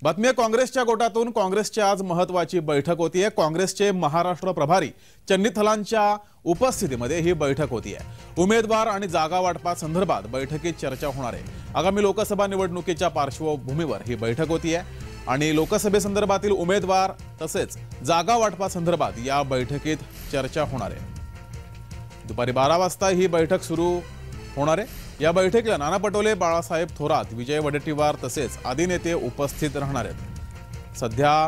बातमी आहे काँग्रेसच्या गोटातून काँग्रेसची आज महत्त्वाची बैठक होतीये। काँग्रेसचे महाराष्ट्र प्रभारी चन्नीथलांच्या उपस्थितीमध्ये ही बैठक होतीये। उमेदवार आणि जागा वाटपासंदर्भात बैठकीत चर्चा होणार आहे। आगामी लोकसभा निवडणुकीच्या पार्श्वभूमीवर ही बैठक होतीये आणि लोकसभेसंदर्भातील उमेदवार तसेच जागा वाटपासंदर्भात या बैठकीत चर्चा होणार आहे। दुपारी 12 वाजता ही बैठक सुरू होणार आहे। या बैठकीला नाना पटोले, बाळासाहेब थोरात, विजय वडेट्टीवार तसेच आदी नेते उपस्थित राहणार आहेत। सध्या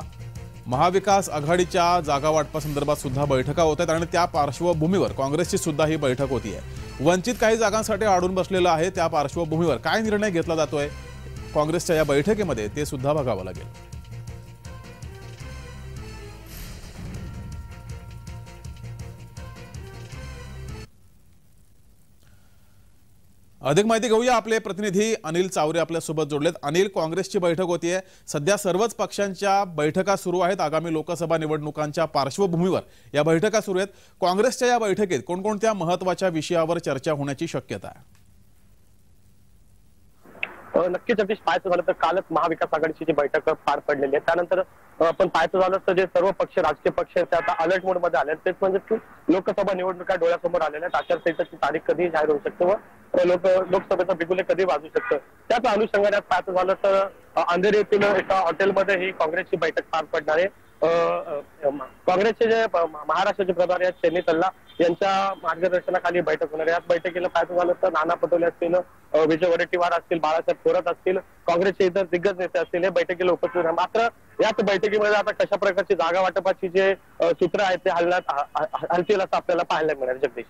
महाविकास आघाडीच्या जागा वाटपासंदर्भात सुद्धा बैठका होत आहेत आणि त्या पार्श्वभूमीवर काँग्रेसची सुद्धा ही बैठक होतीये। वंचित काही जागांसाठी अडून बसलेला आहे, त्या पार्श्वभूमीवर काय निर्णय घेतला जातोय काँग्रेसच्या या बैठकीमध्ये ते सुद्धा बघावं लागेल। अधिक माहिती घेऊया, आपले प्रतिनिधी अनिल चावरे आपल्या सोबत जोडलेत। अनिल, काँग्रेसची बैठक होतीये, सध्या सर्वच पक्षांच्या बैठका सुरू आहेत। आगामी लोकसभा निवडणुकांच्या पार्श्वभूमीवर या बैठका सुरू आहेत। काँग्रेसच्या या बैठकीत कोणकोणत्या महत्त्वाच्या विषयावर चर्चा होण्याची शक्यता आहे? नक्कीच अगदी पाहायचं झालं तर कालच महाविकास आघाडीची जी बैठक पार पडलेली आहे, त्यानंतर आपण पाहायचं झालं तर जे सर्व पक्ष, राजकीय पक्ष आहेत ते आता अलर्ट मोड मध्ये आले, तेच म्हणजे की लोकसभा निवडणुका डोळ्यासमोर आलेल्या आहेत। आचारसंहितेची तारीख कधी जाहीर होऊ शकते व लोकसभेचा बिगुले कधी वाजू शकतं, त्याच अनुषंगाने पाहायचं झालं तर अंधेरी येथील एका हॉटेलमध्ये ही काँग्रेसची बैठक पार पडणार आहे। काँग्रेसचे जे महाराष्ट्राचे प्रधान आहेत चन्नीथला यांच्या मार्गदर्शनाखाली बैठक होणार आहे। याच बैठकीला पाहायचं झालं तर नाना पटोले असतील, विजय वडेट्टीवार असतील, बाळासाहेब थोरात असतील, काँग्रेसचे इतर दिग्गज नेते असतील, हे बैठकीला उपस्थित आहे। मात्र याच बैठकीमध्ये आता कशा प्रकारची जागा वाटपाची जे सूत्र आहेत ते हलतील असं आपल्याला पाहायला मिळेल। जगदीश,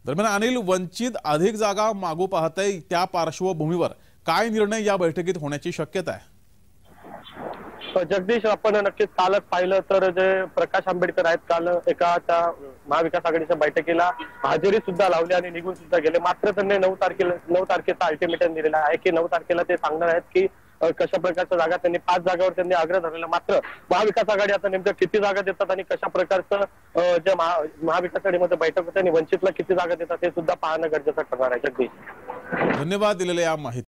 दरम्यान अनिल, वंचित अधिक जागा मागू पाहतंय, त्या पार्श्वभूमीवर काय निर्णय या बैठकीत होण्याची शक्यता आहे? जगदीश, आपण नक्कीच कालच पाहिलं तर जे प्रकाश आंबेडकर आहेत काल एका महाविकास आघाडीच्या बैठकीला हजेरी सुद्धा लावली आणि निघून सुद्धा गेले। मात्र त्यांनी 9 तारखेचा अल्टिमेटम दिलेला आहे की 9 तारखेला ते सांगणार आहेत की कशा प्रकारच्या जागा, त्यांनी 5 जागावर त्यांनी आग्रह धरलेला। मात्र महाविकास आघाडी आता नेमक्या किती जागा देतात आणि कशा प्रकारचं जे महाविकास आघाडीमध्ये बैठक होते आणि वंचितला किती जागा देतात हे सुद्धा पाहणं गरजेचं ठरणार आहे। जगदीश, धन्यवाद दिलेल्या या माहिती